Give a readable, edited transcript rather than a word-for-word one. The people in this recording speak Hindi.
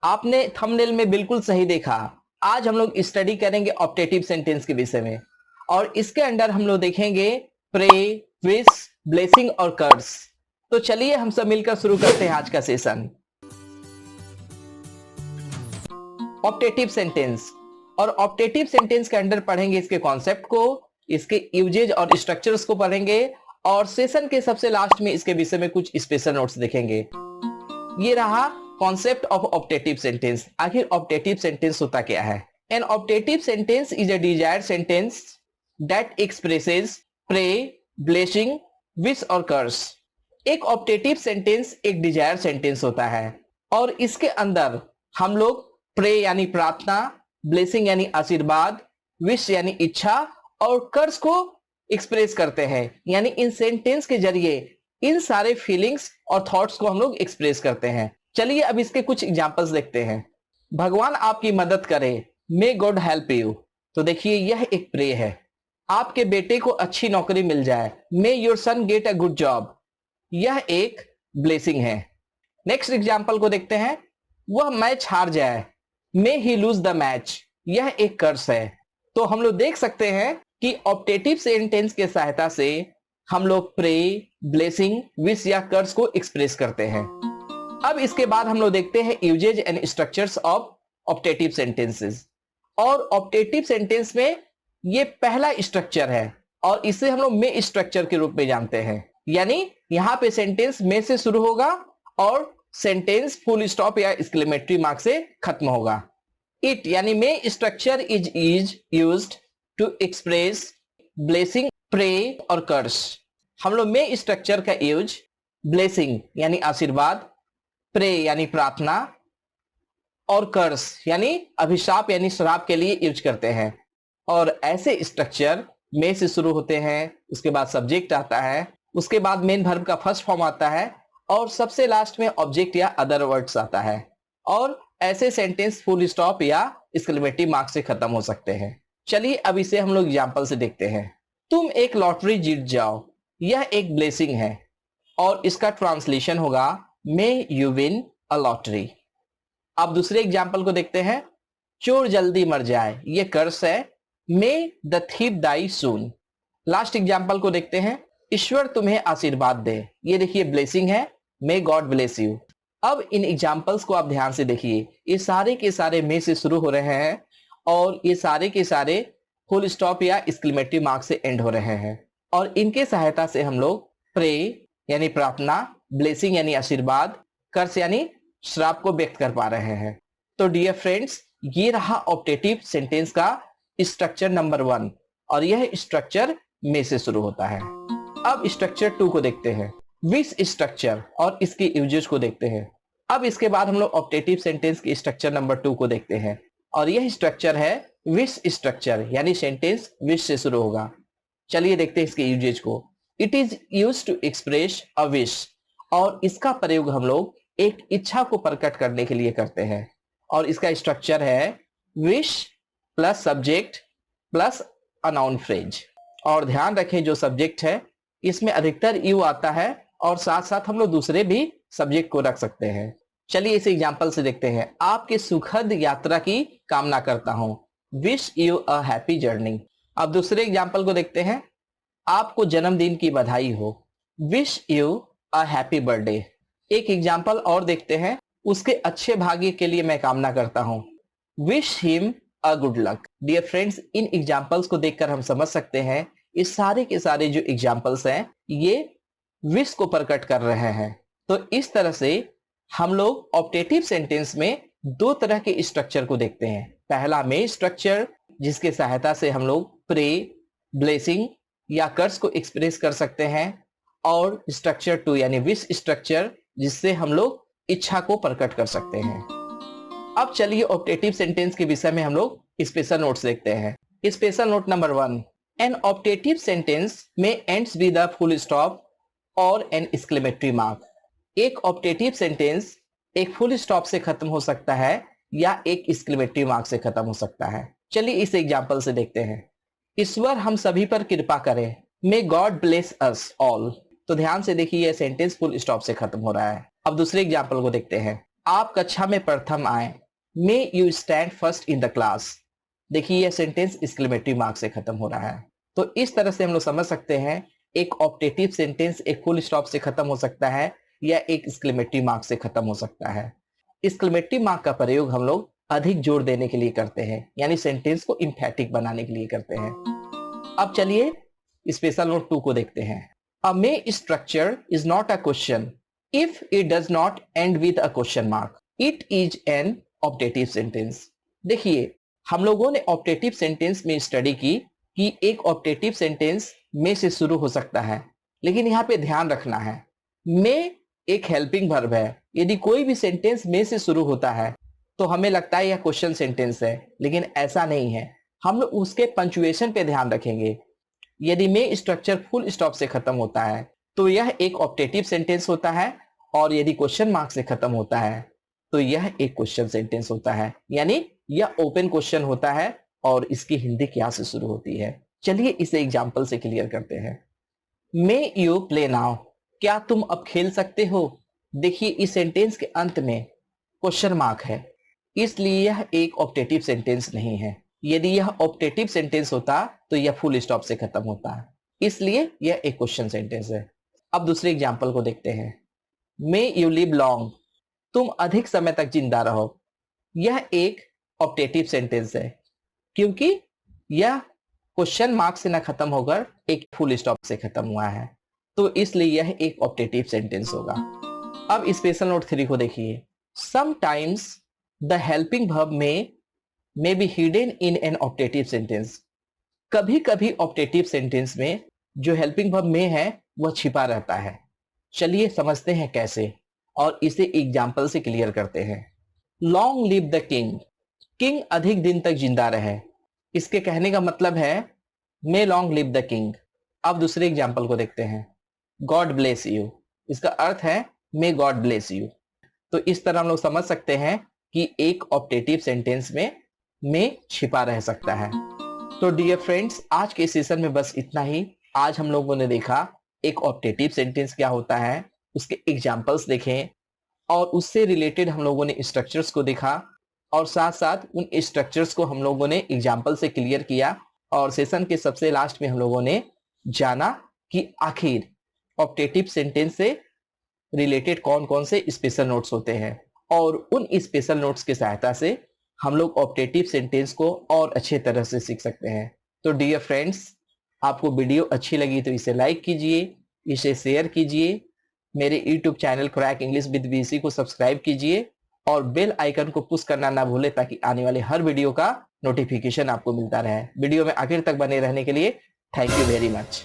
आपने थंबनेल में बिल्कुल सही देखा। आज हम लोग स्टडी करेंगे ऑप्टेटिव सेंटेंस के विषय में और इसके अंदर हम लोग देखेंगे प्रे, विश, ब्लेसिंग और कर्स। तो चलिए हम सब मिलकर शुरू करते हैं आज का सेशन। ऑप्टेटिव सेंटेंस और ऑप्टेटिव सेंटेंस के अंदर पढ़ेंगे इसके कॉन्सेप्ट को, इसके यूजेज और स्ट्रक्चर्स को पढ़ेंगे और सेशन के सबसे लास्ट में इसके विषय में कुछ स्पेशल नोट्स देखेंगे। ये रहा कॉन्सेप्ट ऑफ ऑप्टेटिव सेंटेंस। आखिर ऑप्टेटिव सेंटेंस होता क्या है? An optative sentence is a desired sentence that expresses pray, blessing, wish और कर्स। एक ऑप्टेटिव सेंटेंस एक डिजायर्ड सेंटेंस होता है और इसके अंदर हम लोग प्रे यानी प्रार्थना, ब्लेसिंग यानी आशीर्वाद, विश यानी इच्छा और कर्स को एक्सप्रेस करते हैं। यानी इन सेंटेंस के जरिए इन सारे फीलिंग्स और थॉट्स को हम लोग एक्सप्रेस करते हैं। चलिए अब इसके कुछ एग्जांपल्स देखते हैं। भगवान आपकी मदद करे, मे गॉड हेल्प यू। तो देखिए यह एक प्रे है। आपके बेटे को अच्छी नौकरी मिल जाए, मे your son get a good job. यह एक ब्लेसिंग है। नेक्स्ट एग्जांपल को देखते हैं। वह मैच हार जाए, मे ही लूज द मैच। यह एक कर्स है। तो हम लोग देख सकते हैं कि ऑप्टेटिव सेंटेंस के सहायता से हम लोग प्रे, ब्लेसिंग, विश या कर्स को एक्सप्रेस करते हैं। अब इसके बाद हम लोग देखते हैं usages and structures of optative sentences. और ऑप्टेटिव सेंटेंस में ये पहला स्ट्रक्चर है और इसे हम लोग मे स्ट्रक्चर के रूप में जानते हैं। यानी यहां पे सेंटेंस मे से शुरू होगा और सेंटेंस फुल स्टॉप या एक्सक्लेमेटरी मार्क से खत्म होगा। इट यानी may structure is used to express blessing, pray और कर्स। हम लोग मे स्ट्रक्चर का यूज ब्लेसिंग यानी आशीर्वाद, प्रे यानी प्रार्थना और कर्स यानी अभिशाप यानी श्राप के लिए यूज करते हैं। और ऐसे स्ट्रक्चर मे से शुरू होते हैं, उसके बाद सब्जेक्ट आता है, उसके बाद मेन वर्ब का फर्स्ट फॉर्म आता है और सबसे लास्ट में ऑब्जेक्ट या अदर वर्ड्स आता है। और ऐसे सेंटेंस फुल स्टॉप या एक्सक्लेमेटरी मार्क से खत्म हो सकते हैं। चलिए अब इसे हम लोग एग्जांपल से देखते हैं। तुम एक लॉटरी जीत जाओ, यह एक ब्लेसिंग है और इसका ट्रांसलेशन होगा may you win a lottery. अब दूसरे एग्जांपल को देखते हैं। चोर जल्दी मर जाए, यह कर्स है, may the thief die soon. Last example को देखते हैं। ईश्वर तुम्हें आशीर्वाद दे, ये देखिए ब्लेसिंग है, मे गॉड ब्लेस यू। अब इन एग्जांपल्स को आप ध्यान से देखिए। ये सारे के सारे मे से शुरू हो रहे हैं और ये सारे के सारे फुल स्टॉप या एक्सक्लेमेटरी मार्क से एंड हो रहे हैं और इनके सहायता से हम लोग प्रे यानी प्रार्थना, ब्लेसिंग यानी आशीर्वाद, कर्स यानी श्राप को व्यक्त कर पा रहे हैं। तो डियर फ्रेंड्स, ये रहा ऑप्टेटिव सेंटेंस का स्ट्रक्चर नंबर 1 और यह स्ट्रक्चर मे से शुरू होता है। अब स्ट्रक्चर 2 को देखते हैं, विश स्ट्रक्चर और इसके यूजेस को देखते हैं। अब इसके बाद हम लोग ऑप्टेटिव सेंटेंस के स्ट्रक्चर नंबर 2 को देखते हैं और यह स्ट्रक्चर है विश स्ट्रक्चर, यानी सेंटेंस विश से शुरू होगा। चलिए देखते हैं इसके यूजेज को। It is used to express a wish और इसका प्रयोग हम लोग एक इच्छा को प्रकट करने के लिए करते हैं और इसका स्ट्रक्चर है wish plus subject plus a noun phrase. और ध्यान रखें जो सब्जेक्ट है इसमें अधिकतर यू आता है और साथ साथ हम लोग दूसरे भी सब्जेक्ट को रख सकते हैं। चलिए इस एग्जांपल से देखते हैं। आपके सुखद यात्रा की कामना करता हूं, wish you a happy journey. अब दूसरे एग्जांपल को देखते हैं। आपको जन्मदिन की बधाई हो, wish you a happy birthday. एक एग्जांपल और देखते हैं। उसके अच्छे भाग्य के लिए मैं कामना करता हूं, wish him a good luck. Dear friends, इन एग्जांपल्स को देखकर हम समझ सकते हैं इस सारे के सारे जो एग्जांपल्स हैं ये विश को प्रकट कर रहे हैं। तो इस तरह से हम लोग ऑप्टेटिव सेंटेंस में 2 तरह के स्ट्रक्चर को देखते हैं। पहला मे स्ट्रक्चर जिसके सहायता से हम लोग प्रे, ब्लेसिंग या कर्स को एक्सप्रेस कर सकते हैं और स्ट्रक्चर 2 यानी विश स्ट्रक्चर जिससे हम लोग इच्छा को प्रकट कर सकते हैं। अब चलिए ऑप्टेटिव सेंटेंस के विषय में हम लोग स्पेशल नोट्स देखते हैं। Special note number 1, an optative sentence में ends with a full stop और एन एक्सक्लेमेटरी मार्क। एक ऑप्टेटिव सेंटेंस एक फुल स्टॉप से खत्म हो सकता है या एक एक्सक्लेमेटरी मार्क से खत्म हो सकता है। चलिए इस एग्जांपल से देखते हैं। ईश्वर हम सभी पर कृपा करे, may God bless us all. तो ध्यान से देखिए यह सेंटेंस फुल स्टॉप से खत्म हो रहा है। अब दूसरे एग्जांपल को देखते हैं। आप कक्षा में प्रथम आए, may you stand first in the class. देखिए यह सेंटेंस एक्सक्लेमेटरी मार्क से खत्म हो रहा है। तो इस तरह से हम लोग समझ सकते हैं एक ऑप्टेटिव सेंटेंस एक फुल स्टॉप से खत्म हो सकता है या एक एक्सक्लेमेटरी मार्क से खत्म हो सकता है। एक्सक्लेमेटरी मार्क का प्रयोग हम लोग अधिक जोर देने के लिए करते हैं, यानी सेंटेंस को इम्फेटिक बनाने के लिए करते हैं। अब चलिए स्पेशल नोट 2 को देखते हैं। A may structure is not a question if it does not end with a question mark, it is an optative sentence. देखिए हम लोगों ने ऑप्टेटिव सेंटेंस में स्टडी की कि एक ऑप्टेटिव सेंटेंस में से शुरू हो सकता है, लेकिन यहाँ पे ध्यान रखना है में एक हेल्पिंग वर्ब है। यदि कोई भी सेंटेंस में से शुरू होता है तो हमें लगता है यह क्वेश्चन सेंटेंस है, लेकिन ऐसा नहीं है। हम लोग उसके पंचुएशन पे ध्यान रखेंगे। यदि में स्ट्रक्चर फुल स्टॉप से खत्म होता है तो यह एक ऑप्टेटिव सेंटेंस होता है, और यदि क्वेश्चन मार्क से खत्म होता है तो यह एक क्वेश्चन सेंटेंस होता है, यानी यह ओपन क्वेश्चन होता है और इसकी हिंदी क्या से शुरू होती है। चलिए इसे एग्जाम्पल से क्लियर करते हैं। मे यू प्ले नाउ, क्या तुम अब खेल सकते हो। देखिए इस सेंटेंस के अंत में क्वेश्चन मार्क है, इसलिए यह एक ऑप्टेटिव सेंटेंस नहीं है। यदि यह ऑप्टेटिव सेंटेंस होता तो यह फुल स्टॉप से खत्म होता है, इसलिए यह एक क्वेश्चन सेंटेंस है। अब दूसरे एग्जाम्पल को देखते हैं। मे यू लिव लॉन्ग, तुम अधिक समय तक जिंदा रहो। यह एक ऑप्टेटिव सेंटेंस है क्योंकि यह क्वेश्चन मार्क से ना खत्म होकर एक फुल स्टॉप से खत्म हुआ है, तो इसलिए यह एक ऑप्टेटिव सेंटेंस होगा। अब स्पेशल नोट 3 को देखिए। Sometimes the helping verb may be hidden in an optative sentence. कभी कभी ऑप्टेटिव सेंटेंस में जो हेल्पिंग वर्ब में है वह छिपा रहता है। चलिए समझते हैं कैसे, और इसे एग्जाम्पल से क्लियर करते हैं। Long live the king, king अधिक दिन तक जिंदा रहे। इसके कहने का मतलब है मे लॉन्ग लिव द किंग। अब दूसरे एग्जाम्पल को देखते हैं। गॉड ब्लेस यू, इसका अर्थ है मे गॉड ब्लेस यू। तो इस तरह हम लोग समझ सकते हैं कि एक ऑप्टेटिव सेंटेंस में छिपा रह सकता है। तो डियर फ्रेंड्स, आज के सेशन में बस इतना ही। आज हम लोगों ने देखा एक ऑप्टेटिव सेंटेंस क्या होता है, उसके एग्जाम्पल्स देखें, और उससे रिलेटेड हम लोगों ने स्ट्रक्चर्स को देखा, और साथ साथ उन स्ट्रक्चर्स को हम लोगों ने एग्जाम्पल से क्लियर किया। और सेशन के सबसे लास्ट में हम लोगों ने जाना कि आखिर ऑप्टेटिव सेंटेंस से रिलेटेड कौन कौन से स्पेशल नोट्स होते हैं, और उन स्पेशल नोट्स की सहायता से हम लोग ऑप्टेटिव सेंटेंस को और अच्छे तरह से सीख सकते हैं। तो डियर फ्रेंड्स, आपको वीडियो अच्छी लगी तो इसे लाइक कीजिए, इसे शेयर कीजिए, मेरे YouTube channel crack English with VC को सब्सक्राइब कीजिए, और बेल आइकन को पुश करना ना भूले ताकि आने वाले हर वीडियो का नोटिफिकेशन आपको मिलता रहे। वीडियो में आखिर तक बने रहने के लिए थैंक यू वेरी मच।